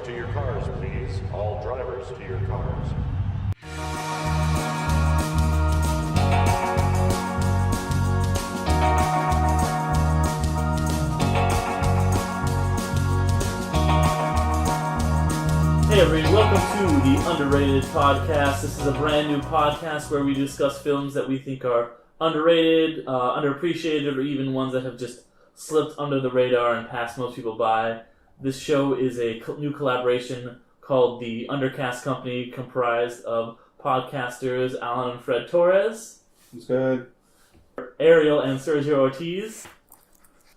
to your cars, please. All drivers to your cars. Hey everybody, welcome to the Underrated Podcast. This is a brand new podcast where we discuss films that we think are underrated, underappreciated, or even ones that have just slipped under the radar and passed most people by. This show is a new collaboration called the Undercast Company, comprised of podcasters Alan and Fred Torres. It's good. Ariel and Sergio Ortiz.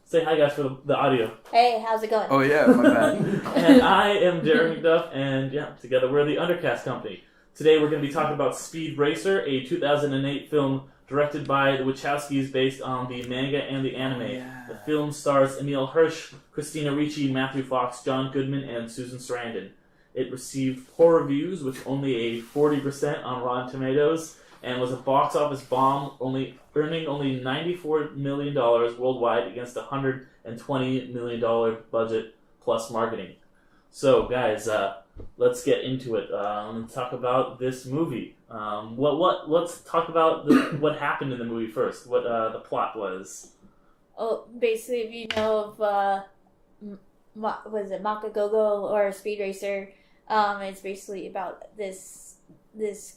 Say hi, guys, for the audio. Hey, how's it going? Oh yeah, my bad. And I am Jeremy McDuff, and together we're the Undercast Company. Today we're going to be talking about Speed Racer, a 2008 film directed by the Watchowskis based on the manga and the anime. Yeah. The film stars Emile Hirsch, Christina Ricci, Matthew Fox, John Goodman, and Susan Sarandon. It received poor reviews with only a 40% on Rotten Tomatoes, and was a box office bomb, earning only $94 million worldwide against a $120 million budget plus marketing. So, guys, let's get into it. Let's talk about this movie. Let's talk about what happened in the movie first. What the plot was. Oh, basically, if you know of was it Makagogo or Speed Racer, it's basically about this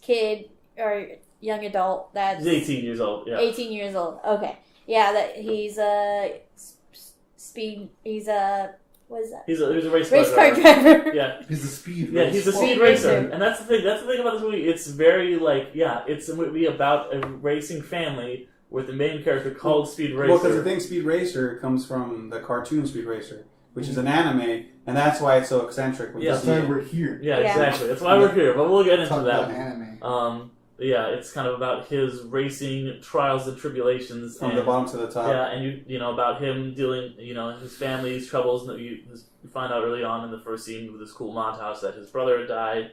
kid or young adult that's He's 18 years old. Yeah. 18 years old. Okay, yeah, that he's a speed. He's a what is that? He's a race car driver. Yeah. He's a speed Yeah, he's a speed racer. And that's the thing. That's the thing about this movie. It's very it's a movie about a racing family with the main character called Speed Racer. Well, because the thing Speed Racer comes from the cartoon Speed Racer, which is an anime, and that's why it's so eccentric. Yeah, That's why we're here. Yeah, exactly. That's why we're here. But we'll get into Talk that. about anime. It's kind of about his racing trials and tribulations From the bottom to the top. Yeah, and you know about him dealing, his family's troubles. And you find out early on in the first scene with this cool montage that his brother had died,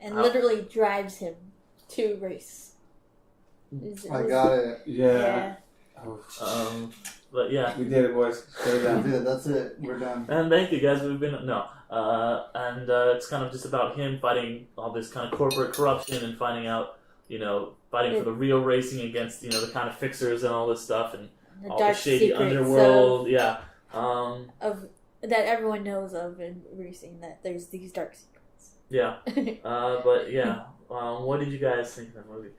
And literally drives him to race. I got it. Yeah. Oh, but yeah, we did it, boys. Straight we down. did it. That's it. We're done. and thank you guys. It's kind of just about him fighting all this kind of corporate corruption and finding out, fighting for the real racing against, the kind of fixers and all this stuff and the all dark the shady secrets underworld. of that everyone knows of in racing. That there's these dark secrets. Yeah. What did you guys think of the movie?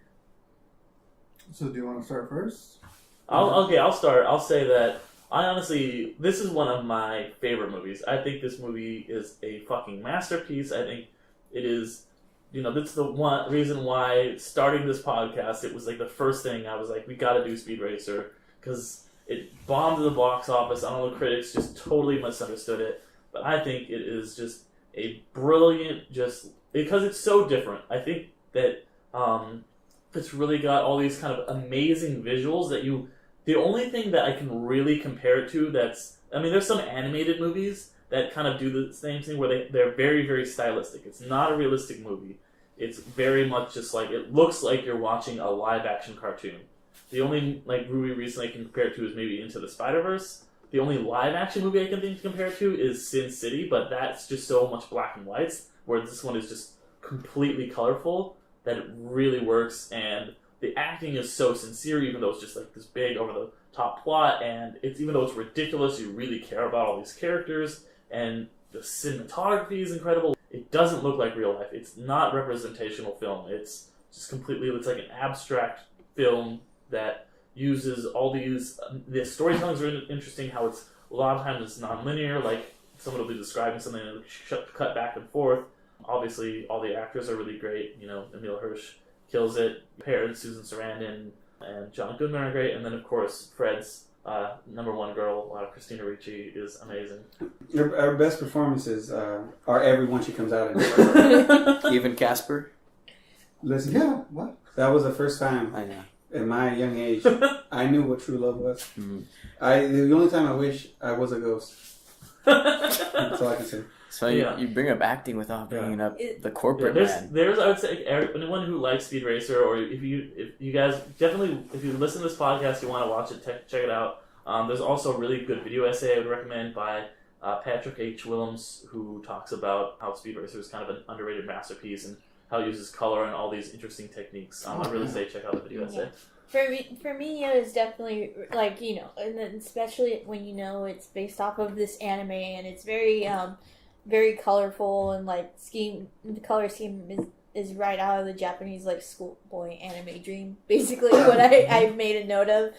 So, do you want to start first? I'll start. I'll say that this is one of my favorite movies. I think this movie is a fucking masterpiece. I think it is, that's the one reason why starting this podcast, it was like the first thing I was like, we gotta do Speed Racer, because it bombed at the box office. I know the critics just totally misunderstood it, but I think it is just a brilliant, because it's so different. I think that, it's really got all these kind of amazing visuals that the only thing that I can really compare it to there's some animated movies that kind of do the same thing where they're very, very stylistic. It's not a realistic movie. It's very much just it looks like you're watching a live action cartoon. The only movie recently I can compare it to is maybe Into the Spider-Verse. The only live action movie I can think to compare it to is Sin City, but that's just so much black and whites, where this one is just completely colorful, that it really works, and the acting is so sincere, even though it's just this big over-the-top plot, and even though it's ridiculous, you really care about all these characters, and the cinematography is incredible. It doesn't look like real life. It's not representational film. It's just completely, it's like an abstract film that uses all these, the storytelling is really interesting, how it's, a lot of times it's non-linear, someone will be describing something and cut back and forth. Obviously, all the actors are really great. Emile Hirsch kills it. Paired Susan Sarandon and John Goodman are great. And then, of course, Fred's number one girl, Christina Ricci, is amazing. Our best performances are every one she comes out in. Even Casper? Listen, Yeah. What? that was the first time I know. in my young age I knew what true love was. Mm-hmm. The only time I wish I was a ghost. That's all I can say. So you bring up acting without bringing up the corporate man. There's I would say anyone who likes Speed Racer, or if you guys definitely, if you listen to this podcast, you want to watch it, check it out. There's also a really good video essay I would recommend by Patrick H. Willems, who talks about how Speed Racer is kind of an underrated masterpiece and how it uses color and all these interesting techniques. I really say check out the video essay. For me, it was definitely like, you know, and then especially when you know it's based off of this anime and it's very very colorful and like the color scheme is right out of the Japanese like schoolboy anime dream. Basically, what I made a note of.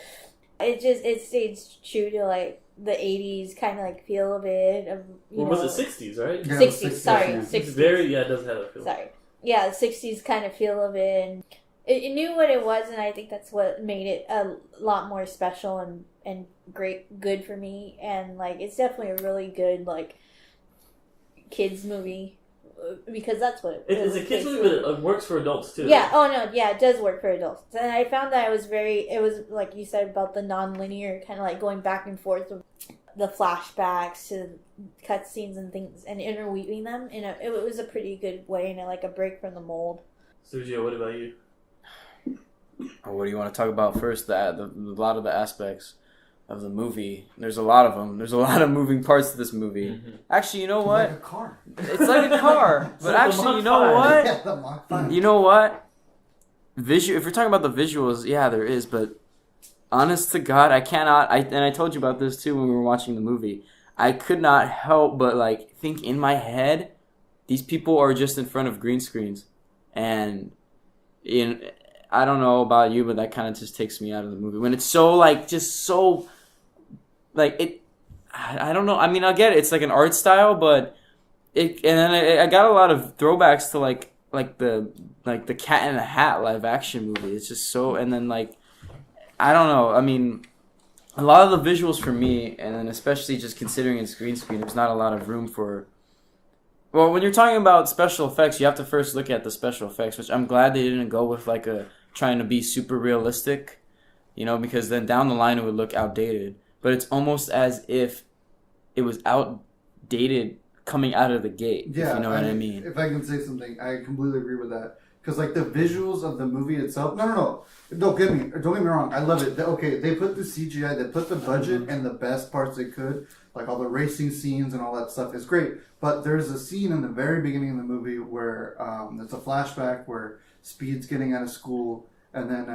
It stays true to like the 80s kind of like feel of it. Of, Or was it 60s, right? Yeah, 60s, sorry. yeah. 60s. It's very, it doesn't have that feel. Sorry. Yeah, the 60s kind of feel of it. And it knew what it was, and I think that's what made it a lot more special and good for me. And like, it's definitely a really good like kids movie. Because that's what It's a kids movie, but it works for adults too. Yeah. Oh no. Yeah, it does work for adults, and I found that it was like you said about the non-linear kind of like going back and forth with the flashbacks to cutscenes and things, and interweaving them. It was a pretty good way, and like a break from the mold. Sergio, what about you? What do you want to talk about first? A lot of the aspects of the movie. There's a lot of them. There's a lot of moving parts to this movie. Mm-hmm. Actually, you know It's what? like a car. It's like a car. It's But like the actually, you Mach know 5. what? Yeah, the Mach 5. You know what? If we're talking about the visuals, yeah, there is. But honest to God, I cannot. And I told you about this too when we were watching the movie. I could not help but like think in my head, these people are just in front of green screens, and I don't know about you, but that kind of just takes me out of the movie when it's so like just so. Like it, I don't know. I mean, I get it. It's like an art style, but and then I got a lot of throwbacks to like the Cat in the Hat live action movie. It's just so, and then like, I don't know. I mean, a lot of the visuals for me, and then especially just considering it's green screen, there's not a lot of room for. Well, when you're talking about special effects, you have to first look at the special effects, which I'm glad they didn't go with like trying to be super realistic, because then down the line it would look outdated. But it's almost as if it was outdated coming out of the gate, if you know what I mean. If I can say something, I completely agree with that. Because, like, the visuals of the movie itself... No. Don't get me wrong. I love it. Okay, they put the CGI, they put the budget and the best parts they could. Like, all the racing scenes and all that stuff is great. But there's a scene in the very beginning of the movie where there's a flashback where Speed's getting out of school... And then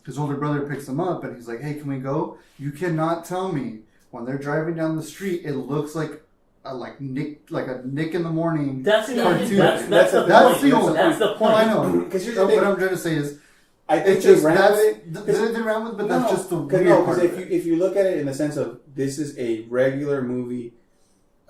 his older brother picks him up, and he's like, "Hey, can we go?" You cannot tell me when they're driving down the street, it looks like a Nick in the Morning. That's the cartoon. That's the point. No, I know. Because here's So the thing. what I'm trying to say is, I think it's they just ran with it. they ran with it, but that's just the weird Because part. if you look at it in the sense of this is a regular movie,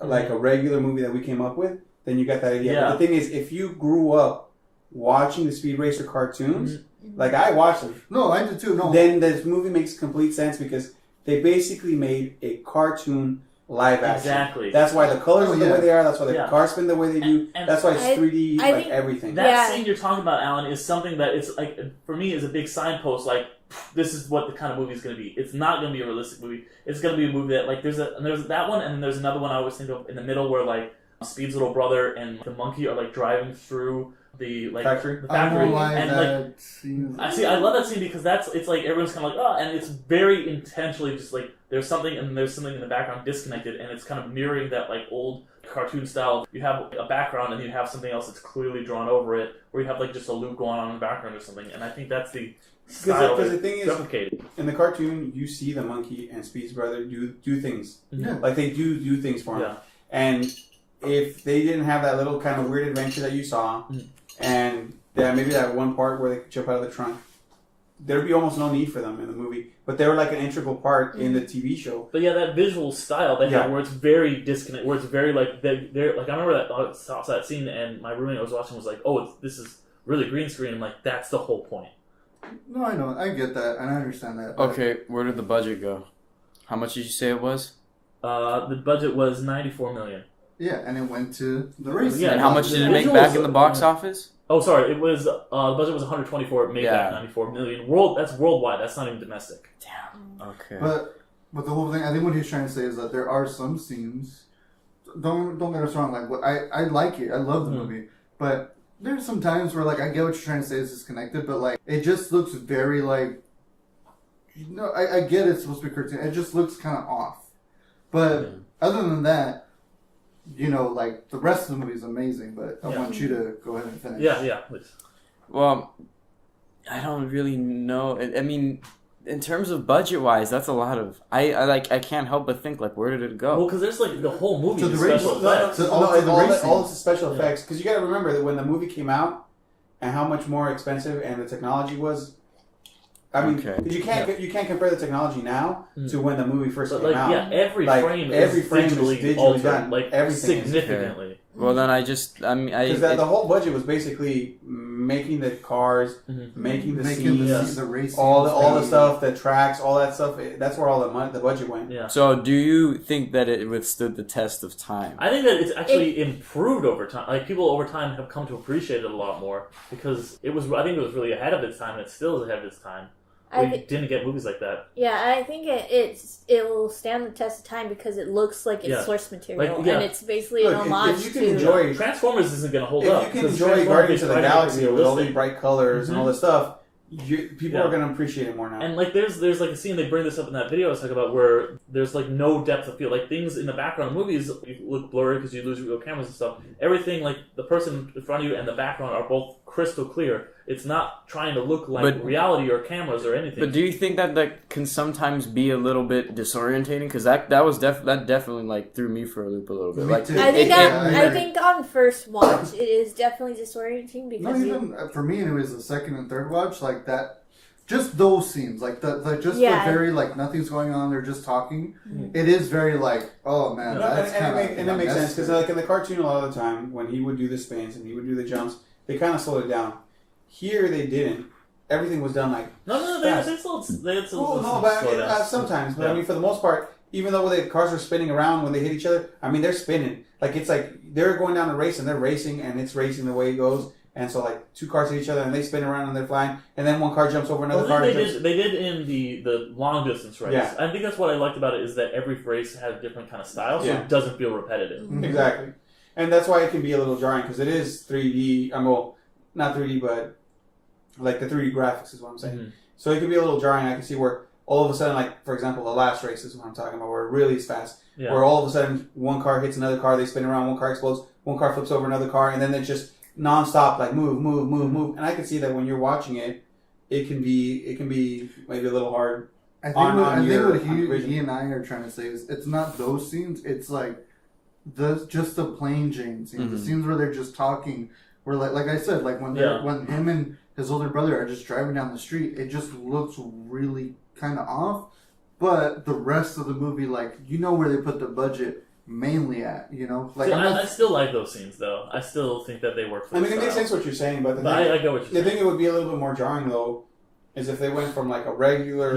like a regular movie that we came up with, then you got that idea. Yeah. But the thing is, if you grew up watching the Speed Racer cartoons. Like, I watched them. No, I did too. No. Then this movie makes complete sense because they basically made a cartoon live action. Exactly. That's why the colors are the way they are. That's why the cars spin the way they do. And that's why it's 3D, I like think everything. That scene you're talking about, Alan, is something that it's like, for me, is a big signpost. Like, this is what the kind of movie is going to be. It's not going to be a realistic movie. It's going to be a movie that, like, there's that one, and then there's another one I always think of in the middle where, like, Speed's little brother and the monkey are, like, driving through the factory. I love that scene because it's like everyone's kind of like, oh, and it's very intentionally just like there's something in the background disconnected, and it's kind of mirroring that like old cartoon style. You have a background and you have something else that's clearly drawn over it, or you have like just a loop going on in the background or something. And I think that's the style because the thing is, replicated. In the cartoon, you see the monkey and Speed's brother do things. Yeah. Like they do things for him. Yeah. And if they didn't have that little kind of weird adventure that you saw. And maybe that one part where they could jump out of the trunk, there'd be almost no need for them in the movie. But they were like an integral part in the TV show. But yeah, that visual style they have where it's very disconnected, where it's very like they're like I remember that saw that scene, and my roommate I was watching was like, "Oh, this is really green screen." I'm like, that's the whole point. No, I know, I get that, and I understand that. Okay, where did the budget go? How much did you say it was? The budget was $94 million. Yeah, and it went to the racing. Yeah, And how much did it make back in the box office? Oh, sorry. It was the budget was 124. It made back 94 million. That's worldwide. That's not even domestic. Damn. Okay. But the whole thing, I think what he's trying to say is that there are some scenes. Don't get us wrong. Like I like it. I love the movie, but there's some times where like I get what you're trying to say is disconnected, but like it just looks very like. I get it's supposed to be cartoon. It just looks kind of off. But other than that. like the rest of the movie is amazing. But I Yeah. want you to go ahead and finish. Yeah, please. Well, I don't really know. I mean, in terms of budget-wise, that's a lot of. I can't help but think like, where did it go? Well, because there's like the whole movie To is the race. special No, effects. to all the racing. all the special Yeah. effects. Because you got to remember that when the movie came out, and how much more expensive and the technology was. I mean, Okay. because you can't compare the technology now to when the movie first But came out. every Like, frame every is frame is digitally, digitally altered, done. like Everything is. significantly. Well, then I Because I the whole budget was basically making the cars, making the scenes, the race, all the stuff, the tracks, all that stuff. That's where all the budget went. Yeah. So, do you think that it withstood the test of time? I think that it's actually improved over time. Like people over time have come to appreciate it a lot more because it was. I think it was really ahead of its time, and it still is ahead of its time. We didn't get movies like that. Yeah, I think it will stand the test of time because it looks like it's source material, Like, yeah. and it's basically Look, an homage if you can to. enjoy, Transformers isn't going to hold if up. you can 'cause enjoy Transformers Guardians of the try to make it Galaxy with all these realistic. bright colors and all this stuff, people Yeah. are going to appreciate it more now. And like there's like a scene, they bring this up in that video I was talking about, where there's like no depth of field. Like things in the background of movies look blurry because you lose real cameras and stuff. Everything, like the person in front of you and the background are both crystal clear. It's not trying to look like reality or cameras or anything. But do you think that can sometimes be a little bit disorientating? Because that definitely like threw me for a loop a little bit. Me Like too. I think on first watch it is definitely disorienting because Not even for me, anyways. The second and third watch, like that, just those scenes, like the very like nothing's going on. They're just talking. It is very like, oh man, that's kind of and that makes sense because like in the cartoon, a lot of the time when he would do the spins and he would do the jumps, they kind of slowed it down. Here they didn't. Everything was done like no, fast. they still Well, no, but sometimes. But I mean, for the most part, even though the cars are spinning around when they hit each other, I mean, they're spinning. Like it's like they're going down a race and they're racing and it's racing the way it goes. And so like two cars hit each other and they spin around and they're flying, and then one car jumps over another car. They did in the long distance race. Yeah. I think that's what I liked about it is that every race had a different kind of style, so Yeah. it doesn't feel repetitive. Mm-hmm. Exactly, and that's why it can be a little jarring because it is 3D. Well, not 3D, but like the 3D graphics is what I'm saying. Mm-hmm. So it can be a little jarring. I can see where all of a sudden, like for example, the last race is what I'm talking about, where it really is fast. Yeah. Where all of a sudden one car hits another car, they spin around, one car explodes, one car flips over another car, and then it's just non-stop, like move. And I can see that when you're watching it, it can be maybe a little hard. I think what on he and I are trying to say is it's not those scenes. It's like just the plain Jane scenes, the scenes where they're just talking. Where like I said, like when him and his older brother are just driving down the street, it just looks really kind of off. But the rest of the movie, like where they put the budget mainly at, like See, I still like those scenes though. I still think that they work for I mean, the it makes style. sense what you're saying, but I get what you're the saying. thing that would be a little bit more jarring though is if they went from like a regular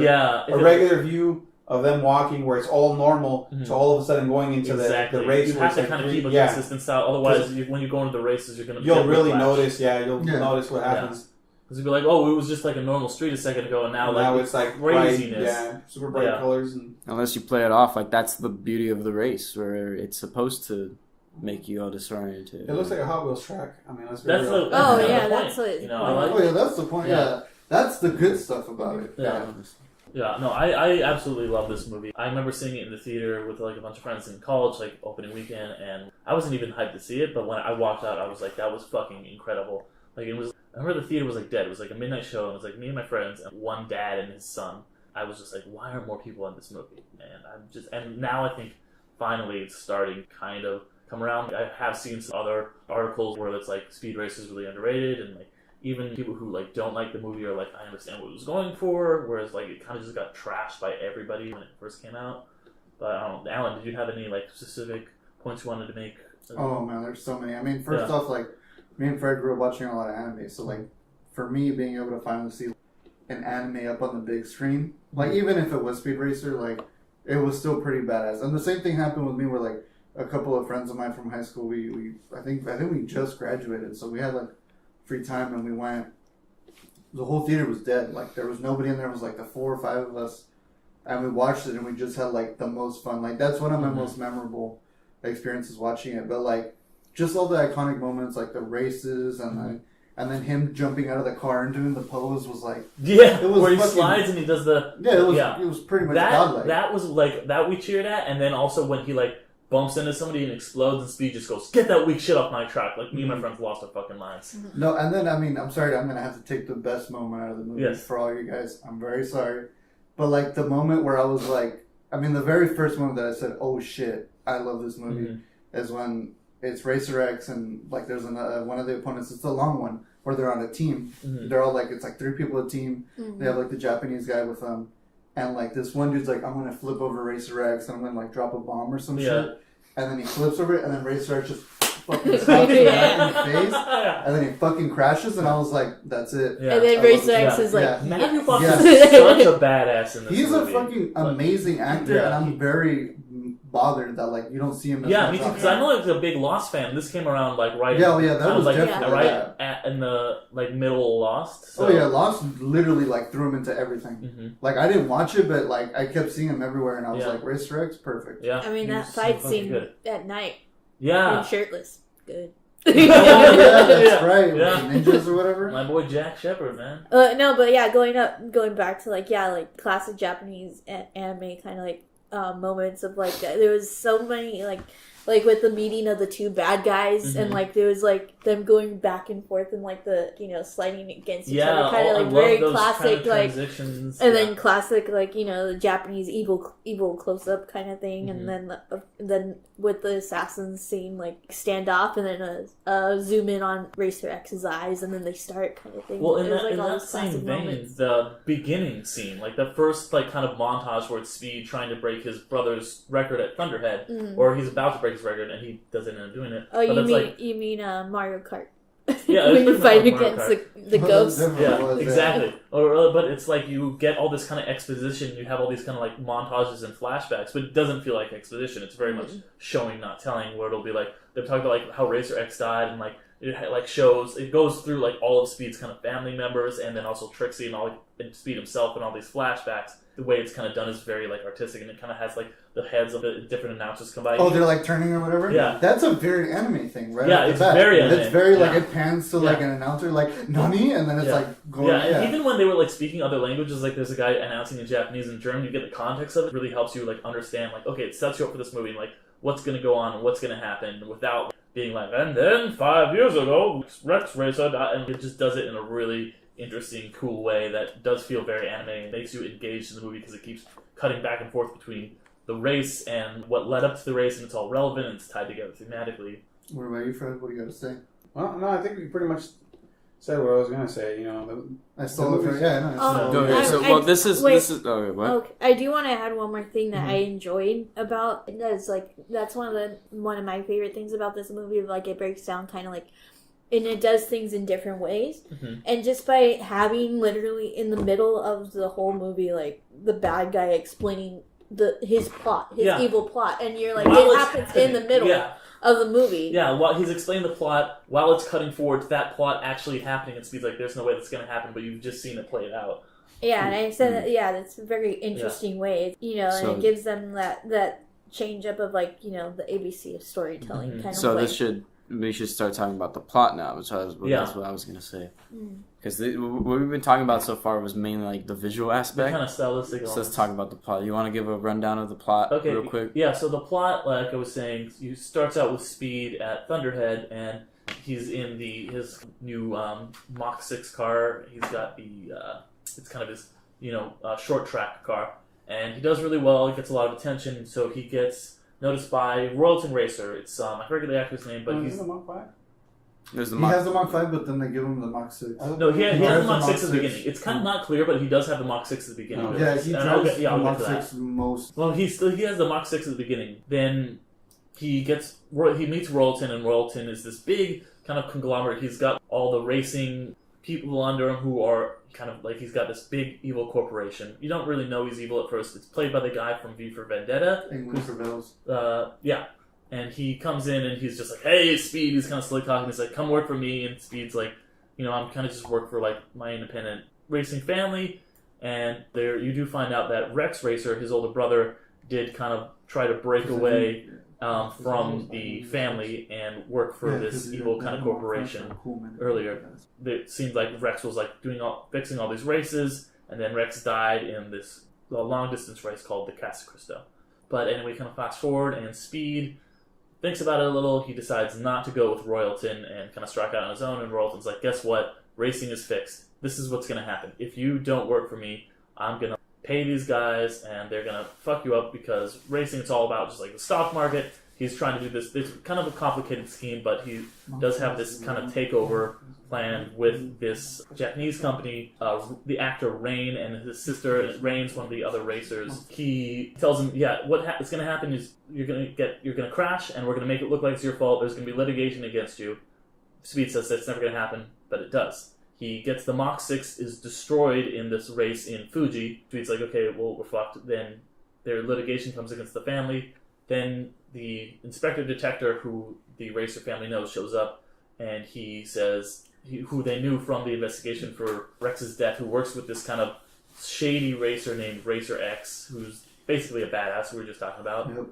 view of them walking where it's all normal to all of a sudden going into the race. You have to kind of keep a consistent style, otherwise when you go into the races, you're going to you'll really notice. You'll notice what happens. Because you'll be like, oh, it was just like a normal street a second ago, and now it's like craziness. Bright, super bright colors. And unless you play it off, like that's the beauty of the race, where it's supposed to make you all disoriented. It looks like a Hot Wheels track. I mean, that's real. That's what. That's the point. Yeah, that's the good stuff about it. Yeah, no, I absolutely love this movie. I remember seeing it in the theater with like a bunch of friends in college, like opening weekend, and I wasn't even hyped to see it, but when I walked out, I was like, that was fucking incredible. Like it was, I remember the theater was like dead. It was like a midnight show, and it was like me and my friends, and one dad and his son. I was just like, why aren't more people in this movie? And now I think finally it's starting to kind of come around. I have seen some other articles where it's like Speed Racer is really underrated, and like even people who like don't like the movie are like, I understand what it was going for, whereas like it kind of just got trashed by everybody when it first came out. But I don't know, Alan, did you have any like specific points you wanted to make? Oh man, there's so many. I mean, first off, like me and Fred grew up watching a lot of anime, so like for me being able to finally see an anime up on the big screen, like even if it was Speed Racer, like it was still pretty badass. And the same thing happened with me where like a couple of friends of mine from high school, I think we just graduated, so we had like free time and we went. The whole theater was dead. Like there was nobody in there. It was like the 4 or 5 of us, and we watched it and we just had like the most fun. Like that's one of my most memorable experiences watching it. But like just all the iconic moments, like the races and then him jumping out of the car and doing the pose was like it was where he fucking, slides and he does the it was pretty much godlike. That was like that we cheered at, and then also when he like bumps into somebody and explodes, and Speed just goes, "Get that weak shit off my track!" Like me and my friends lost our fucking minds. No, and then I'm sorry, I'm gonna have to take the best moment out of the movie Yes. for all you guys. I'm very sorry, but like the moment where I was like, the very first moment that I said, "Oh shit, I love this movie," is when it's Racer X and like there's one of the opponents. It's the long one where they're on a team. They're all like it's like 3 people a team. They have like the Japanese guy with them. And, like, this one dude's like, I'm going to flip over Racer X and I'm going to, like, drop a bomb or some shit. And then he flips over it and then Racer X just fucking slaps him back in the face. And then he fucking crashes and I was like, that's it. Yeah. And then Racer X is like, Matthew Fox is such a badass in this He's movie. a fucking amazing actor and I'm very bothered that, like, you don't see him as me too, because I know like a big Lost fan. This came around, like, right... that was like, definitely in the, like, middle of Lost. So. Oh, yeah, Lost literally, like, threw him into everything. Like, I didn't watch it, but, like, I kept seeing him everywhere, and I was like, Racer X, perfect. Yeah. I mean, that fight scene at night. Yeah. Being shirtless. Good. That's right. Yeah. Ninjas or whatever. My boy Jack Shepard, man. No, but yeah, going back to, like, like, classic Japanese anime kind of, like, moments of like there was so many like with the meeting of the 2 bad guys and like there was like them going back and forth and like the sliding against each other, kind of like very classic like then classic like the Japanese evil close up kind of thing, and then with the assassins scene like stand off and then zoom in on Racer X's eyes and then they start kind of thing. Well, in was, that, in that same vein, the beginning scene, like the first like kind of montage where it's Speed trying to break his brother's record at Thunderhead, or he's about to break his record and he doesn't end up doing it. Oh, but you mean Mario Kart? Yeah, when you fight against the ghosts. Yeah, exactly. But it's like you get all this kind of exposition. You have all these kind of like montages and flashbacks, but it doesn't feel like exposition. It's very much showing, not telling. Where it'll be like they're talking about like how Racer X died, and like it like shows it goes through like all of Speed's kind of family members, and then also Trixie and and Speed himself, and all these flashbacks. The way it's kind of done is very like artistic, and it kind of has like the heads of the different announcers come by. Oh, they're like turning or whatever. Yeah, that's a very anime thing, right? Yeah, it's very anime. It's very like it pans to like an announcer like Nani, and then it's like going. Yeah, and even when they were like speaking other languages, like there's a guy announcing in Japanese and German, you get the context of it. It really helps you like understand like okay, it sets you up for this movie, and, like what's going to go on, and what's going to happen, without being like and then 5 years ago Rex Racer died, and it just does it in a really interesting, cool way that does feel very anime and makes you engaged in the movie because it keeps cutting back and forth between the race and what led up to the race, and it's all relevant and it's tied together thematically. What about you, Fred? What do you got to say? Well, no, I think we pretty much said what I was gonna say. I stole it. This is. Okay, what? Okay, I do want to add one more thing that I enjoyed about that's one of my favorite things about this movie. Like it breaks down kind of like. And it does things in different ways. And just by having literally in the middle of the whole movie, like, the bad guy explaining his plot, his evil plot. And you're like, it happens in the middle of the movie. Yeah, while he's explaining the plot, while it's cutting forward to that plot actually happening, and Speed's like, there's no way that's going to happen, but you've just seen it play it out. Yeah, and I said that, that's a very interesting way. And it gives them that change up of, like, the ABC of storytelling kind of way. We should start talking about the plot now, that's what I was going to say. Because what we've been talking about so far was mainly like the visual aspect. The kind of stylistic. So let's talk about the plot. You want to give a rundown of the plot real quick? Yeah, so the plot, like I was saying, starts out with Speed at Thunderhead, and he's in his new Mach 6 car. He's got it's kind of his, short track car. And he does really well, he gets a lot of attention, so he gets noticed by Royalton Racer. It's I forget the actor's name, but he's the Mach 5. He has the Mach 5, but then they give him the Mach 6. No, he has the Mach 6 at the beginning. It's kind of not clear, but he does have the Mach 6 at the beginning. Yeah, he drives the Mach 6 most. Well, he has the Mach 6 at the beginning. Then he meets Royalton, and Royalton is this big kind of conglomerate. He's got all the racing people under him who are kind of like, he's got this big evil corporation. You don't really know he's evil at first. It's played by the guy from V for Vendetta. England prevails. Yeah. And he comes in and he's just like, hey, Speed. He's kind of slick talking. He's like, come work for me. And Speed's like, I'm kind of just work for like my independent racing family. And there you do find out that Rex Racer, his older brother, did kind of try to break away from the family and work for this evil kind of corporation earlier. It seemed like Rex was like fixing all these races, and then Rex died in this long distance race called the Casa Cristo. But anyway, kind of fast forward, and Speed thinks about it a little. He decides not to go with Royalton and kind of strike out on his own. And Royalton's like, guess what? Racing is fixed. This is what's going to happen. If you don't work for me, I'm going to pay these guys, and they're going to fuck you up, because racing, it's all about just like the stock market. He's trying to do this. It's kind of a complicated scheme, but he does have this kind of takeover plan with this Japanese company. The actor Rain and his sister, Rain's one of the other racers. He tells him, yeah, what's going to happen is you're going to crash, and we're going to make it look like it's your fault. There's going to be litigation against you. Speed says that's never going to happen, but it does. He gets the Mach 6 is destroyed in this race in Fuji. Speed's like, okay, well, we're fucked. Then their litigation comes against the family. Then the inspector detector, who the racer family knows, shows up, and he says, who they knew from the investigation for Rex's death, who works with this kind of shady racer named Racer X, who's basically a badass, who we were just talking about. Yep.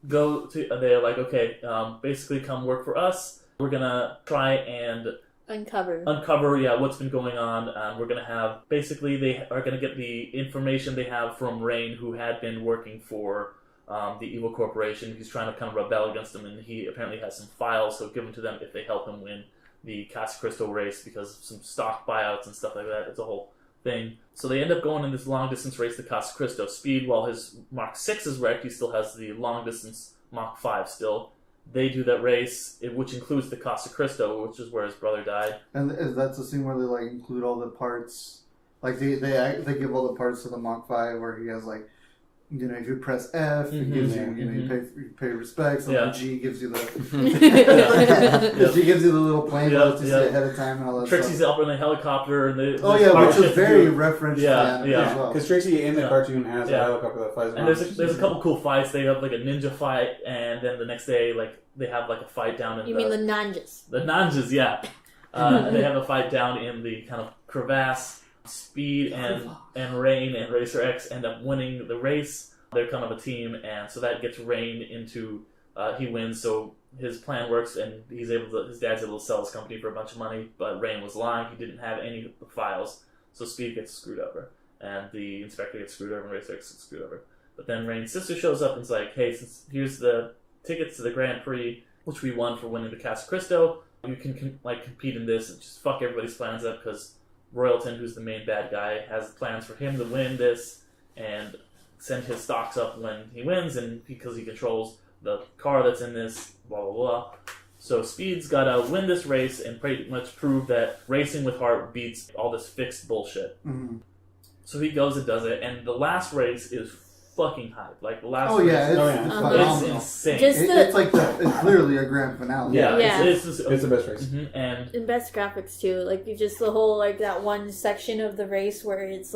They're like, okay, basically come work for us. We're gonna try and uncover what's been going on. We're going to have, basically they are going to get the information they have from Rain, who had been working for the evil corporation. He's trying to kind of rebel against them, and he apparently has some files, so give them to them if they help him win the Casa Cristo race, because of some stock buyouts and stuff like that. It's a whole thing. So they end up going in this long distance race to Casa Cristo. Speed, while his Mach 6 is wrecked, he still has the long distance Mach 5 still. They do that race, which includes the Casa Cristo, which is where his brother died. And that's the scene where they like include all the parts, like they give all the parts to the Mach 5, where he has like, you know, if you press F, it gives you, you know, you pay respects, and the G gives you the G gives you the little plane to see ahead of time and all that Trixie's stuff. up in the helicopter, and which was very referenced. As well. Because Trixie in the cartoon has a helicopter that flies around. And there's a couple cool fights. They have like a ninja fight, and then the next day, like they have like a fight down in You mean the nanjas? The nanjas, yeah. And they have a fight down in the kind of crevasse. Speed and Rain and Racer X end up winning the race. They're kind of a team, and so that gets Rain into he wins. So his plan works, and his dad's able to sell his company for a bunch of money. But Rain was lying; he didn't have any of the files. So Speed gets screwed over, and the inspector gets screwed over, and Racer X gets screwed over. But then Rain's sister shows up and is like, "Hey, since here's the tickets to the Grand Prix, which we won for winning the Casa Cristo, you can compete in this and just fuck everybody's plans up, because Royalton, who's the main bad guy, has plans for him to win this and send his stocks up when he wins, and because he controls the car that's in this, blah, blah, blah." So Speed's got to win this race and pretty much prove that racing with heart beats all this fixed bullshit. Mm-hmm. So he goes and does it, and the last race is fucking hype. Like the last race, it's insane. It's literally a grand finale. It's the best race. Mm-hmm. And best graphics too. Like just the whole that one section of the race where it's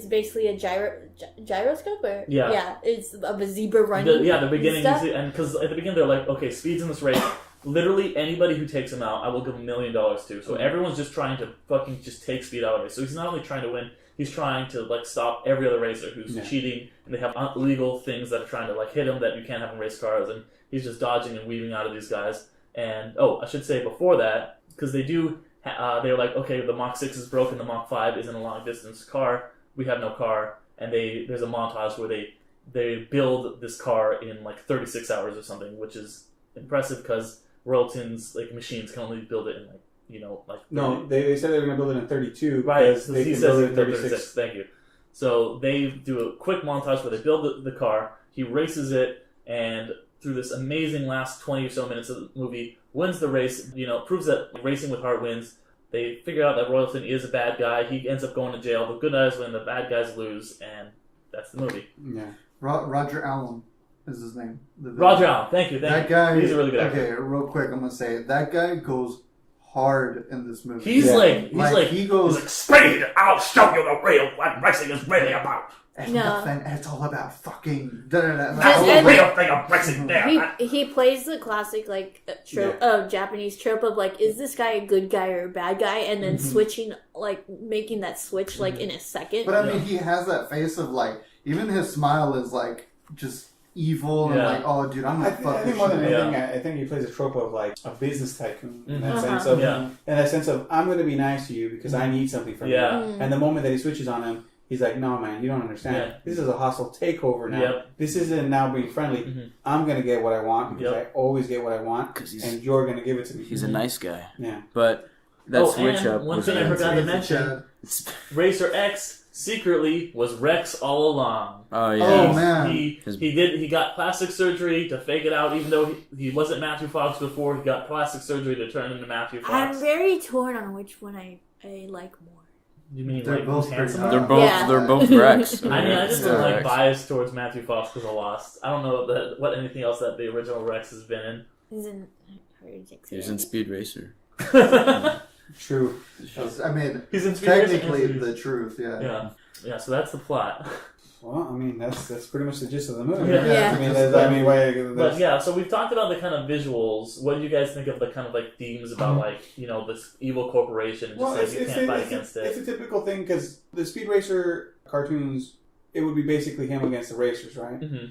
basically a gyroscope. It's of a zebra running. The beginning, and because at the beginning they're like, okay, Speed's in this race. Literally anybody who takes him out, I will give $1 million to. So everyone's just trying to fucking just take Speed out of it. So he's not only trying to win, he's trying to stop every other racer who's cheating, and they have illegal things that are trying to hit him that you can't have in race cars, and he's just dodging and weaving out of these guys. And I should say before that, because they do, they're like, okay, the Mach 6 is broken, the Mach 5 is in a long distance car, we have no car, and there's a montage where they build this car in 36 hours or something, which is impressive because Royalton's machines can only build it in no, they said they were going to build it in 32. Right, they he can says build it in 36. Thank you. So they do a quick montage where they build the car, he races it, and through this amazing last 20 or so minutes of the movie, wins the race, proves that racing with heart wins. They figure out that Royalton is a bad guy, he ends up going to jail, the good guys win, the bad guys lose, and that's the movie. Yeah. Roger Allen is his name. Roger Allen, thank you. That guy, he's a really good actor. Okay, real quick, I'm going to say, that guy goes hard in this movie. He's he goes, Speed, I'll show you the real what racing is really about. It's nothing. It's all about fucking. That's the real thing of racing there. He plays the classic Japanese trope of is this guy a good guy or a bad guy, and then switching making that switch in a second. But I mean, he has that face of even his smile is just evil and oh dude, I'm gonna fuck. I think more than anything, I think he plays a trope of a business tycoon in that sense of I'm going to be nice to you because I need something from you. And the moment that he switches on him, He's like, no, man, you don't understand. Yeah. This is a hostile takeover now. Yep. This isn't now being friendly. Mhm. I'm going to get what I want because Yep. I always get what I want, 'Cause and you're going to give it to me. He's a nice guy. Yeah. But that switch and up one was thing I amazing. forgot to mention: Racer X secretly was Rex all along. Oh Oh, yeah. man. He got plastic surgery to fake it out, even though he wasn't Matthew Fox before. He got plastic surgery to turn into Matthew I'm Fox. very torn on which one I like more. You mean They're like both who's pretty handsomer? hot. They're both Rex. I mean, I just They're am like Rex. biased towards Matthew Fox because of Lost. I don't know what anything else that the original Rex has been He's in Heretic. He was in Speed Racer. in. True. I mean, He's in Speed Racer technically and- the truth, yeah. Yeah. So that's the plot. Well, I mean, that's pretty much the gist of the movie. Yeah. I mean, But yeah, so we've talked about the kind of visuals. What do you guys think of the kind of like themes about like this evil corporation and just you can't fight against it's it? a typical thing because the Speed Racer cartoons, it would be basically him against the racers, right? Mm-hmm.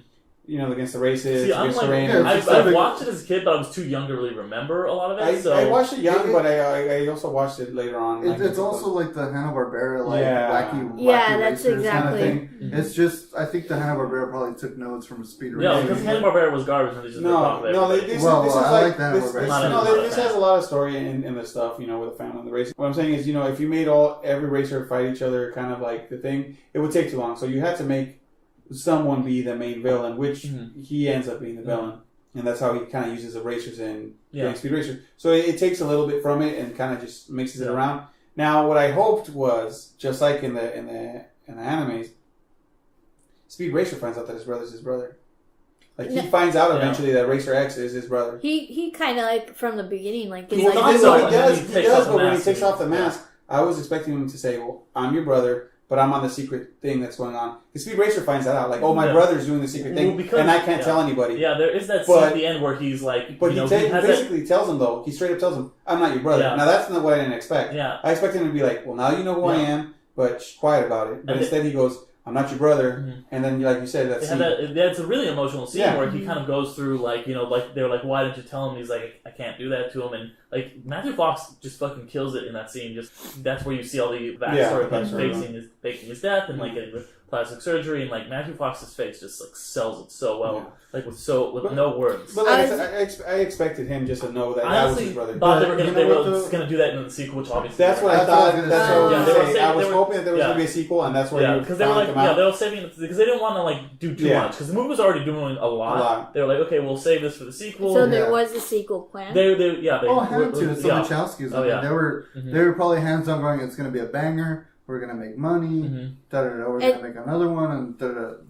Against the races, See, I'm against like, the Rainers. I've watched it as a kid, but I was too young to really remember a lot of it. I watched it young, but I also watched it later on. It's also like the Hanna-Barbera, wacky Yeah, that's racers exactly. kind of thing. It's just, I think the Hanna-Barbera probably took notes from Speed Racer. Yeah, because Hanna-Barbera was garbage and they just ripped off no, everybody. this Well, is I like like that this, Hanna-Barbera. this, Not no, a- this has a lot of story in the stuff, with the family and the race. What I'm saying is, if you made every racer fight each other, kind of like the thing, it would take too long. So you had to make someone be the main villain, which he ends up being the villain, and that's how he kind of uses the racers in Speed Racer. So it takes a little bit from it and kind of just mixes it around. Now, what I hoped was just like in the animes, Speed Racer finds out that his brother's his brother. Like he finds out eventually that Racer X is his brother. He kind of like from the beginning, like is Well, like not He so. does, He he takes does, off the but when he mask takes and- off the mask, I was expecting him to say, "Well, I'm your brother, but I'm on the secret thing that's going on." The Speed Racer finds that out, like, "Oh, my brother's doing the secret thing, because- and I can't tell anybody." Yeah, there is that scene But- at the end where he's like, But he he has that. basically tells him, though, he straight up tells him, "I'm not your brother." Yeah. Now that's not what I didn't expect. Yeah, I expected him to be like, "Well, now you know who I am, but quiet about it." But And instead he goes, "I'm not your brother," Mhm. and then, like you said, that's it's a really emotional scene Yeah. where he kind of goes through like they're like, why didn't you tell him? He's like, I can't do that to him, and like Matthew Fox just fucking kills it in that scene. Just that's where you see all the backstory of him backstory. faking his death and like getting the plastic surgery, and like Matthew Fox's face just like sells it so well, like with no words. But like I said, I expected him just to know that I that was honestly his brother. thought they were You know what, though? gonna do that in the sequel, which obviously That's what I That's what I thought. was gonna That's say. what I Yeah, was they were saying. saying- I was they were- hoping that there was yeah. going to be a sequel, and that's where yeah, you because they were finally like, come out. they were saving it because they didn't want to like do too Yeah. much because the movie was already doing a lot. They were like, okay, we'll save this for the sequel. so there was a sequel plan. They Had to. It's the yeah. Watchowskis. Oh, yeah. They were probably hands on going, it's going to be a banger. We're going to make money. We're going to make another one. And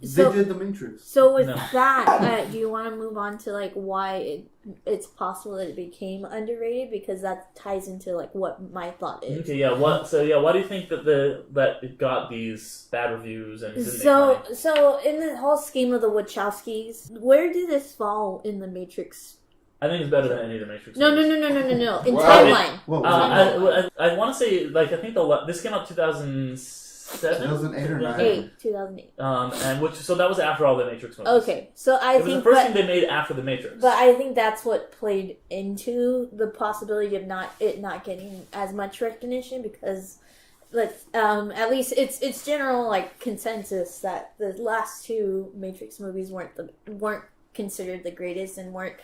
So- they did The Matrix. So with No. that, do you want to move on to like why it's possible that it became underrated? Because that ties into like what my thought is. Okay, yeah. Why do you think that that it got these bad reviews and didn't make So money? so in the whole scheme of the Wachowskis, where did this fall in the Matrix? I think it's better than any of the Matrix. No. movies. In Wow. timeline. Whoa, I want to say like I think this came out 2007, 2008 or 9. 2008. and so that was after all the Matrix movies. Okay, so I It was think, the first but, thing they made after the Matrix. but I think that's what played into the possibility of not getting as much recognition because, at least it's general like consensus that the last two Matrix movies weren't considered the greatest and weren't.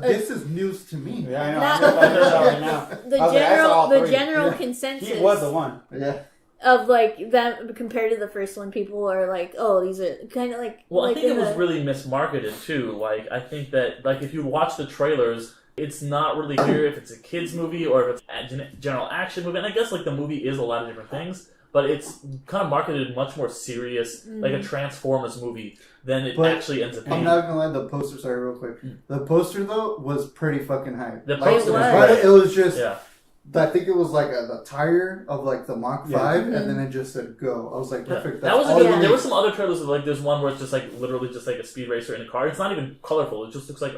This is news to me. Yeah, I know. Not- I'm just right now. The I was like, I saw all three. general Yeah. consensus He was the one. Yeah. of like that compared to the first one, people are like, oh, these are kind of like. Well, like I think in it was the- really mismarketed too. Like, I think that, like, if you watch the trailers, it's not really clear if it's a kids movie or if it's a general action movie. And I guess like the movie is a lot of different things, but it's kind of marketed much more serious, like a Transformers movie, than it But actually ends up being. I'm not gonna lie, the poster, sorry, real quick. The poster, though, was pretty fucking hype. The Like, poster was right, it was just, Yeah. I think it was like the tire of like the Mach 5, Yeah. and then it just said go. I was like, Yeah. perfect. That was a all good you one. need. There were some other trailers of like there's one where it's just like literally just like a speed racer in a car. It's not even colorful. It just looks like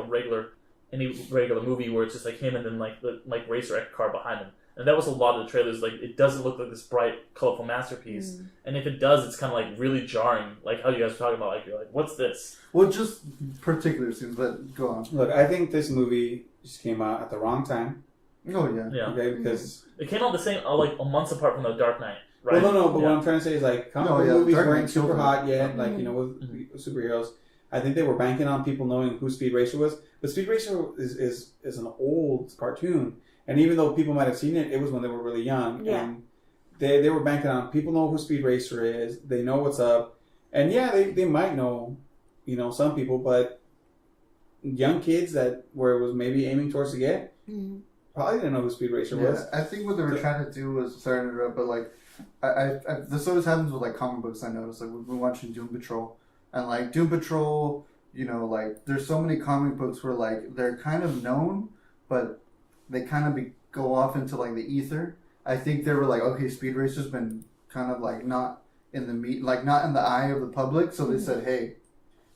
any regular movie where it's just like him and then like the racer X car behind him. And that was a lot of the trailers. Like it doesn't look like this bright, colorful masterpiece. And if it does, it's kind of like really jarring. Like how you guys were talking about. Like you're like, what's this? Well, just particular scenes, but go on. Look, I think this movie just came out at the wrong time. Oh, yeah. Yeah. Okay, because It came out the same like months apart from The Dark Knight right? Well, no, but Yeah. what I'm trying to say is like comic book yeah, movies Dark Knight weren't super killed hot them. yet, like with superheroes. I think they were banking on people knowing who Speed Racer was. But Speed Racer is an old cartoon, and even though people might have seen it, it was when they were really young. Yeah. And they were banking on people know who Speed Racer is. They know what's up, and yeah, they might know, some people, but young kids that where it was maybe aiming towards to get probably didn't know who Speed Racer was. I think what they were trying to do was, sorry to interrupt, but like, I this always happens with like comic books. I noticed, like we've been watching Doom Patrol, and like Doom Patrol, like there's so many comic books where like they're kind of known, but they kind of go off into like the ether. I think they were like, okay, Speed Racer's been kind of like not in the not in the eye of the public, so they said, hey,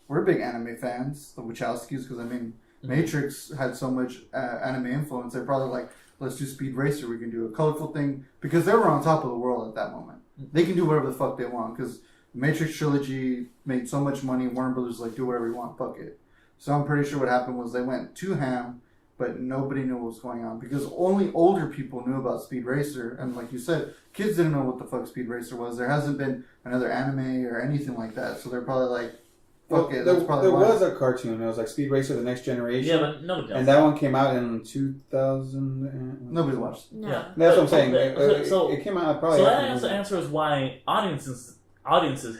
we're big anime fans, the Watchowskis, because I mean, Matrix had so much anime influence. They're probably like, let's do Speed Racer. We can do a colorful thing because they were on top of the world at that moment. They can do whatever the fuck they want because Matrix trilogy made so much money. Warner Brothers like do whatever you want, fuck it. So I'm pretty sure what happened was they went too ham, but nobody knew what was going on because only older people knew about Speed Racer. And like you said, kids didn't know what the fuck Speed Racer was. There hasn't been another anime or anything like that. So they're probably like, fuck it. That's probably there why. was a cartoon. It was like Speed Racer: The Next Generation. Yeah, but nobody does. And that one came out in 2000. Nobody watched. No. Yeah. That's what I'm saying. So It came out probably. So after that the movie. answer is why audiences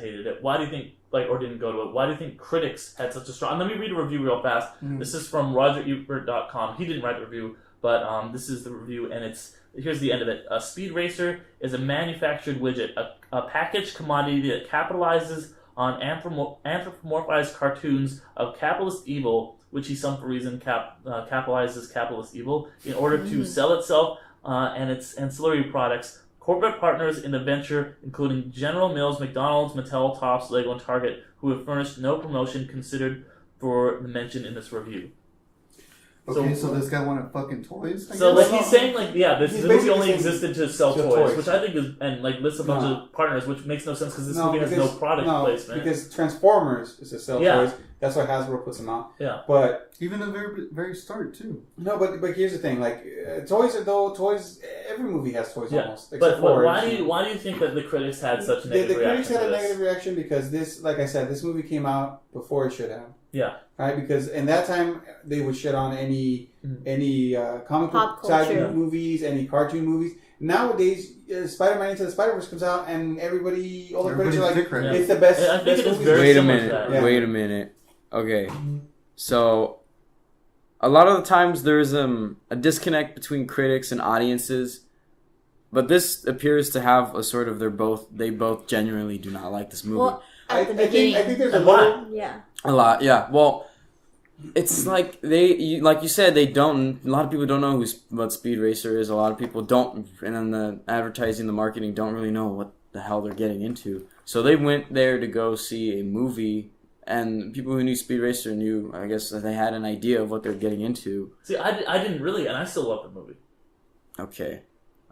hated it. Why do you think, or didn't go to it? Why do you think critics had such a strong? Let me read a review real fast. This is from RogerEbert.com. He didn't write the review, but this is the review, and here's the end of it. A Speed Racer is a manufactured widget, a packaged commodity that capitalizes on anthropomorphized cartoons of capitalist evil, which he some reason capitalizes capitalist evil in order to sell itself and its ancillary products. Corporate partners in the venture, including General Mills, McDonald's, Mattel, Topps, Lego, and Target, who have furnished no promotion considered for the mention in this review. Okay, so this guy wanted fucking toys? I So guess? like he's saying this He's movie basically only saying existed to sell to toys, toys. which I think is and like lists a bunch of partners, which makes no sense because this movie has no product placement. Because Transformers is to sell toys. That's why Hasbro puts them out. Yeah. But even at the very, very start, too. no, but here's the thing: like toys. Every movie has toys almost. But why do you think that the critics had such a negative the critics reaction had to a this? negative reaction because this, like I said, this movie came out before it should have. Yeah. Right, because in that time they would shit on any comic Pop book type culture. movies, any cartoon movies. Nowadays, Spider-Man Into the Spider-Verse comes out, and all the critics are like, dick right now. it's the best. I think best it is movie. very Wait a similar to minute. that. Yeah. Wait a minute. Okay. So, a lot of the times there's a disconnect between critics and audiences, but this appears to have a sort of they both genuinely do not like this movie. Well, I at the beginning. think there's a And why? little. Yeah. A lot, yeah. Well, it's like like you said, they don't. A lot of people don't know what Speed Racer is. A lot of people don't, and in the advertising, the marketing, don't really know what the hell they're getting into. So they went there to go see a movie, and people who knew Speed Racer knew. I guess that they had an idea of what they're getting into. See, I didn't really, and I still love the movie. Okay.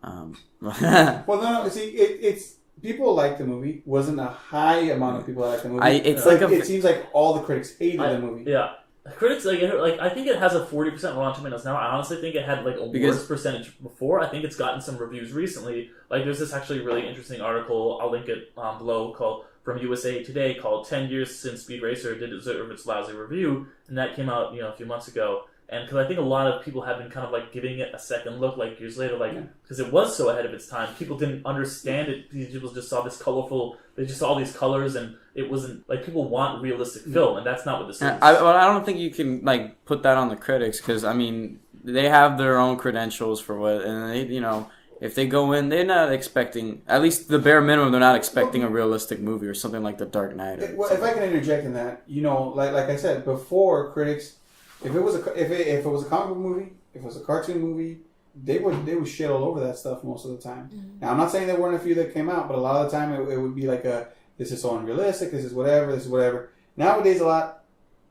Well, no. See, it's people like the movie. Wasn't a high amount of people that like the movie. It seems like all the critics hated the movie. Yeah. Critics like I think it has a 40% Rotten Tomatoes now. I honestly think it had like a worse percentage before. I think it's gotten some reviews recently. Like there's this actually really interesting article. I'll link it below from USA Today called 10 Years Since Speed Racer Did Deserve Its Lousy Review, and that came out a few months ago. And because I think a lot of people have been kind of like giving it a second look, like years later, because it was so ahead of its time. People didn't understand it. People just saw this colorful. They just saw all these colors, and it wasn't like people want realistic film, and that's not what this is. I don't think you can like put that on the critics because I mean they have their own credentials for what, and they if they go in, they're not expecting, at least the bare minimum, they're not expecting a realistic movie or something like The Dark Knight. Well, if I can interject in that, like I said before, critics. If it was a comic book movie, if it was a cartoon movie, they would shit all over that stuff most of the time. Mm-hmm. Now I'm not saying there weren't a few that came out, but a lot of the time it would be like this is so unrealistic, this is whatever. Nowadays a lot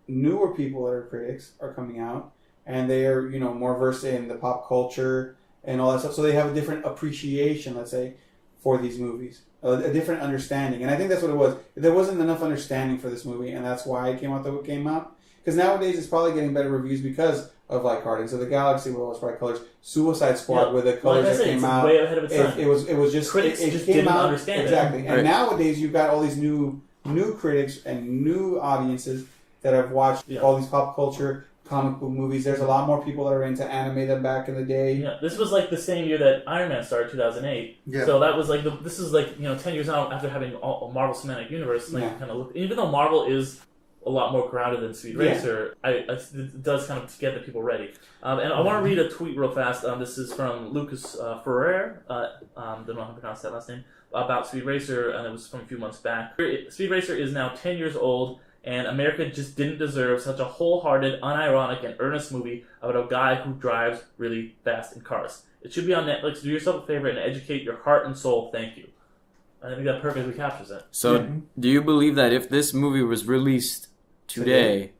newer people that are critics are coming out and they are more versed in the pop culture and all that stuff, so they have a different appreciation, let's say, for these movies, a different understanding, and I think that's what it was. There wasn't enough understanding for this movie, and that's why it came out the way it came out. Because nowadays it's probably getting better reviews because of like Guardians of the Galaxy with all its bright colors, Suicide Squad with the colors like I said, that came it's out. way ahead of its time. It was just critics it just came didn't out, understand exactly. it. And nowadays you've got all these new critics and new audiences that have watched all these pop culture comic book movies. There's a lot more people that are into anime than back in the day. Yeah, this was like the same year that Iron Man started, 2008. Yeah. So that was like this is like 10 years out after having a Marvel Cinematic Universe. Like kind of look, even though Marvel is a lot more grounded than Speed Racer, it does kind of get the people ready. And I want to read a tweet real fast. This is from Lucas Ferrer. Don't know how to pronounce that last name. About Speed Racer, and it was from a few months back. Speed Racer is now 10 years old. And America just didn't deserve such a wholehearted, unironic, and earnest movie about a guy who drives really fast in cars. It should be on Netflix. Do yourself a favor and educate your heart and soul. Thank you. I think that perfectly captures it. So, do you believe that if this movie was released today,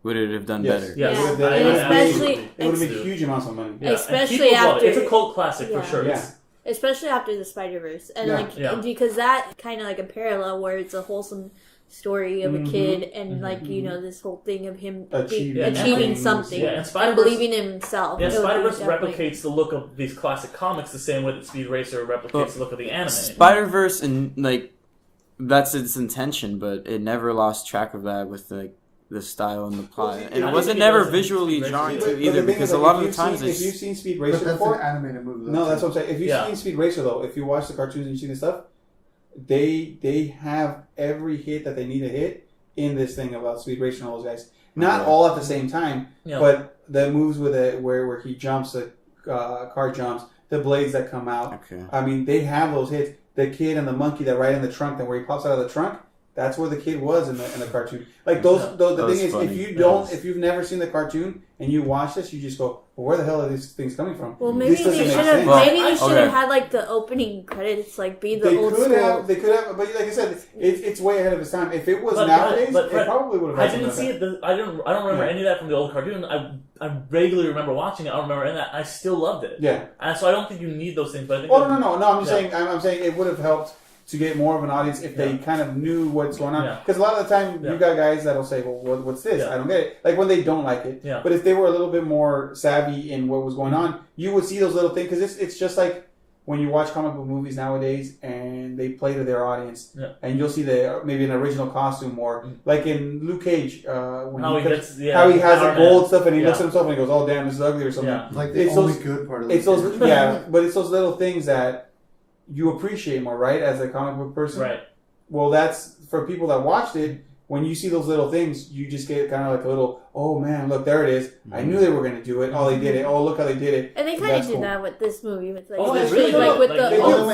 would it have done better? Yes. Especially it would have made huge amounts of money. Yeah. Especially after it's a cult classic for sure. Yeah. Especially after the Spider-Verse, and because that kind of like a parallel where it's a wholesome story of a kid and this whole thing of him achieving something and believing in himself. Yeah, Spider-Verse replicates the look of these classic comics the same way that Speed Racer replicates the look of the anime. Spider-Verse and that's its intention, but it never lost track of that with the style and the plot, and it wasn't never visually jarring to either because a lot of the times if you've seen Speed Racer before, an animated movie. No, that's what I'm saying. If you've seen Speed Racer though, if you watch the cartoons and you see the stuff. They have every hit that they need to hit in this thing about Speed Racer and all those guys. Not all at the same time, but the moves with it where he jumps, the car jumps, the blades that come out. Okay. I mean, they have those hits. The kid and the monkey that ride in the trunk, that where he pops out of the trunk. That's where the kid was in the cartoon. Like the thing is, funny. If you've never seen the cartoon and you watch this, you just go, well, where the hell are these things coming from? Well, maybe they should have. Maybe they should have had like the opening credits, like be the old school. They could have, but like I said, it's way ahead of its time. If it was nowadays, it probably would have. I didn't see it. I don't remember any of that from the old cartoon. I vaguely remember watching it. I don't remember any of that. I still loved it. Yeah. And so I don't think you need those things. But I think. Oh no! I'm just saying. I'm saying it would have helped to get more of an audience if they kind of knew what's going on. Because a lot of the time, you got guys that'll say, well, what's this? I don't get it. Like when they don't like it. Yeah. But if they were a little bit more savvy in what was going on, you would see those little things. Because it's just like when you watch comic book movies nowadays and they play to their audience. Yeah. And you'll see maybe an original costume or like in Luke Cage, when how he has the gold stuff and he looks at himself and he goes, oh, damn, this is ugly or something. Yeah. Like the only good part of it. But it's those little things that you appreciate more, right? As a comic book person. Right. Well, that's for people that watched it. When you see those little things, you just get kind of like a little, oh man, look, there it is. I knew they were going to do it. Oh, they did it. Oh, look how they did it. And they kind of did that with this movie. With like, really? Like with like, the full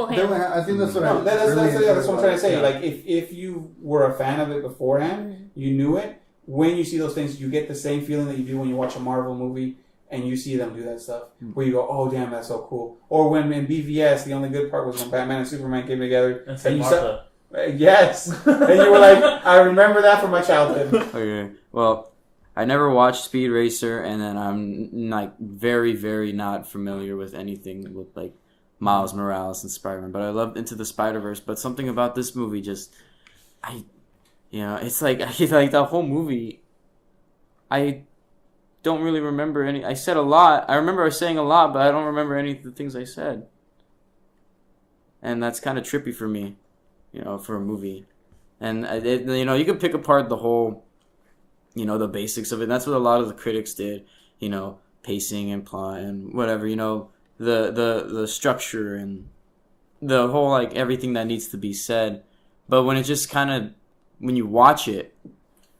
hand. I think that's what that's what I'm trying to say. Like, if you were a fan of it beforehand, you knew it. When you see those things, you get the same feeling that you do when you watch a Marvel movie. And you see them do that stuff where you go, oh damn, that's so cool. Or when in BVS, the only good part was when Batman and Superman came together. And you saw, yes, and you were like, I remember that from my childhood. Okay, well, I never watched Speed Racer, and then I'm like very, very not familiar with anything with like Miles Morales and Spider-Man. But I loved Into the Spider-Verse. But something about this movie just, it's like the whole movie. I don't really remember any. I said a lot. I remember saying a lot, but I don't remember any of the things I said. And that's kind of trippy for me, for a movie. And you can pick apart the whole, the basics of it. And that's what a lot of the critics did. Pacing and plot and whatever. The structure and the whole like everything that needs to be said. But when it just kind of when you watch it.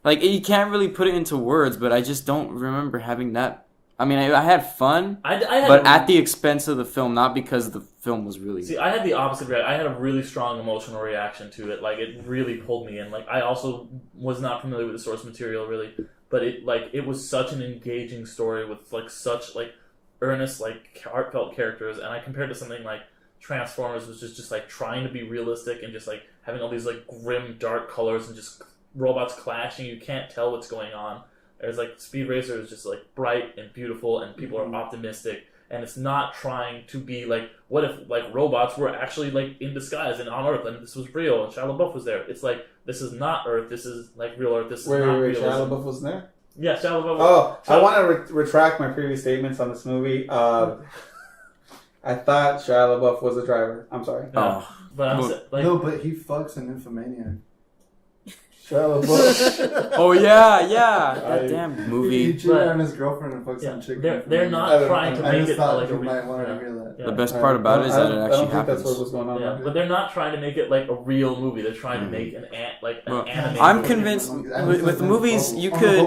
Like, you can't really put it into words, but I just don't remember having that. I mean, I had fun, but at the expense of the film, not because the film was really... See, I had the opposite reaction. I had a really strong emotional reaction to it. Like, it really pulled me in. Like, I also was not familiar with the source material, really, but it was such an engaging story with, like, such, like, earnest, like, heartfelt characters, and I compared to something like Transformers, which is just, like, trying to be realistic and just, like, having all these, like, grim, dark colors and just... robots clashing, you can't tell what's going on. There's like Speed Racer is just like bright and beautiful, and people are optimistic, and it's not trying to be like, what if like robots were actually like in disguise and on Earth, and this was real, and Shia LaBeouf was there. It's like, this is not Earth. This is like real Earth. This is not Wait, real. Shia LaBeouf was there? Yeah, Shia LaBeouf. Oh, I want to retract my previous statements on this movie. I thought Shia LaBeouf was the driver. I'm sorry. Yeah. But I'm like, No, but he fucks an Nymphomaniac. Shia LaBeouf. Oh yeah, that damn He movie. cheated on his girlfriend and fucks some chick. they're not trying to I make just it thought like a you might real. want to hear that. Yeah. The best part about it is that it I actually don't think happens. that's what was going on. Yeah, but they're not trying to make it like a real movie. They're trying to make an animated. I'm movie. convinced with the movies you could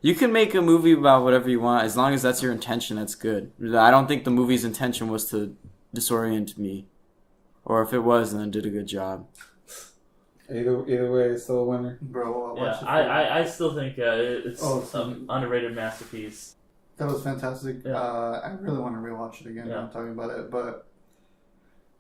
you can make a movie about whatever you want as long as that's your intention. That's good. I don't think the movie's intention was to disorient me, or if it was, then it did a good job. Either way, it's still a winner. Bro, Yeah, I still think it's an underrated masterpiece. that was fantastic. Yeah. I really want to rewatch it again. Yeah. Now talking about it, but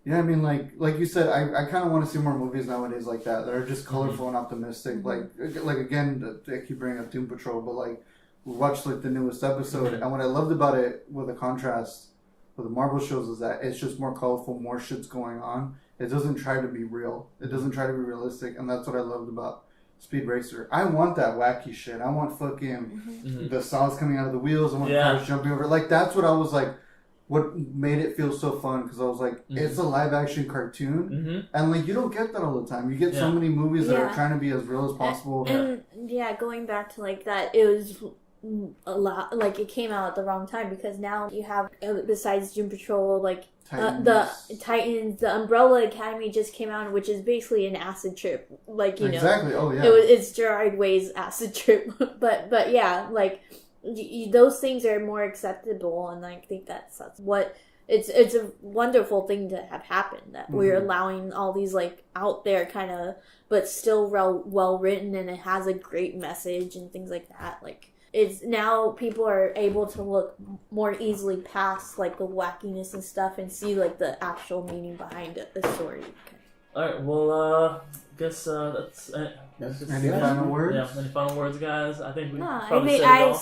yeah, I mean, like you said, I kind of want to see more movies nowadays like that are just colorful and optimistic. Like again, I keep bringing up Doom Patrol, but like we watched like the newest episode, and what I loved about it with the contrast with the Marvel shows is that it's just more colorful, more shit's going on. It doesn't try to be real. It doesn't try to be realistic, and that's what I loved about Speed Racer. I want that wacky shit. I want fucking the saws coming out of the wheels. I want cars jumping over. Like that's what I was like. What made it feel so fun? Because I was like, it's a live action cartoon, and like you don't get that all the time. You get so many movies that are trying to be as real as possible. And going back to like that, it was a lot. Like it came out at the wrong time because now you have besides Doom Patrol, like the Titans, the Umbrella Academy just came out, which is basically an acid trip. Like you know, Oh yeah. It's Gerard Way's acid trip, but yeah, like. Those things are more acceptable, and I think that's what it's a wonderful thing to have happened that we're allowing all these like out there kind of, but still well written, and it has a great message and things like that. Like it's now people are able to look more easily past like the wackiness and stuff and see like the actual meaning behind the story. All right, well, guess that's. Any final words? Yeah, any final words, guys? I think we No, probably said it all.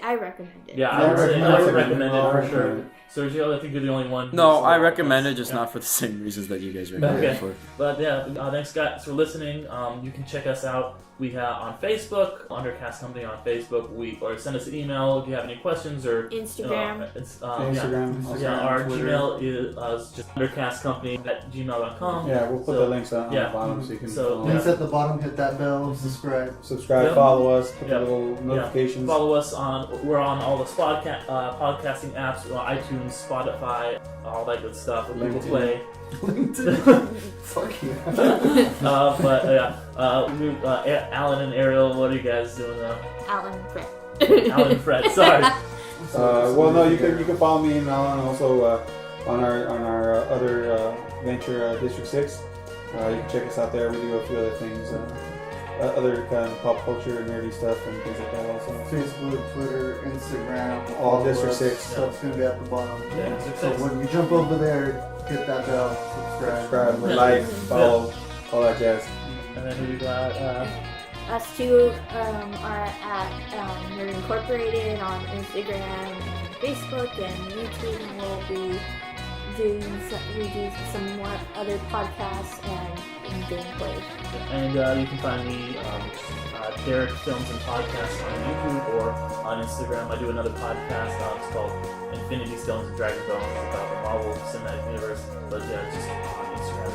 I recommend it. Yeah, I would recommend it for sure. Sergio, I think you're the only one. No, I recommend it, just not for the same reasons that you guys recommend it for. But yeah, thanks guys for listening. You can check us out. We have on Facebook, Undercast Company on Facebook. Or send us an email if you have any questions or Instagram. Instagram. Yeah, our Twitter. Gmail is just undercastcompany@gmail.com. Yeah, we'll put the links on the bottom so you can. Links at the bottom. Hit that bell. Subscribe. Follow us. Put the little notifications. Follow us we're on all the podcasting apps, iTunes, Spotify, all that good stuff. Google Play. Fuck you. Alan and Ariel, what are you guys doing? Alan and Fred. Alan and Fred, sorry. Well, no, you can follow me and Alan also on our other venture, District 6. You can check us out there. We do a few other things, other kind of pop culture and nerdy stuff and things like that also. Facebook, Twitter, Instagram, all District 6 stuff's gonna be at the bottom. Yeah, So when you jump over there, hit that bell, subscribe, like, follow, all that jazz. And then we got Us two are at Nerd Incorporated on Instagram and Facebook and YouTube, and we'll be doing some more other podcasts and gameplay. and you can find me Derek Films and Podcasts on YouTube or on Instagram. I do another podcast. It's called Infinity Stones and Dragon Bones. It's about the Marvel Cinematic Universe. But just on Instagram,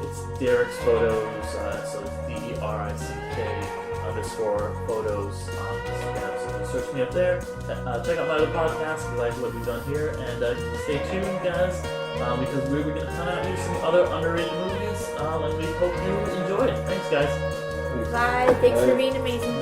it's Derek's Photos. So it's DERICK_photos on Instagram. So you search me up there. Check out my other podcast if you like what we've done here, and stay tuned, guys. Because we're going to come out with some other underrated movies, and we hope you enjoy it. Thanks, guys. Bye. Thanks for being amazing.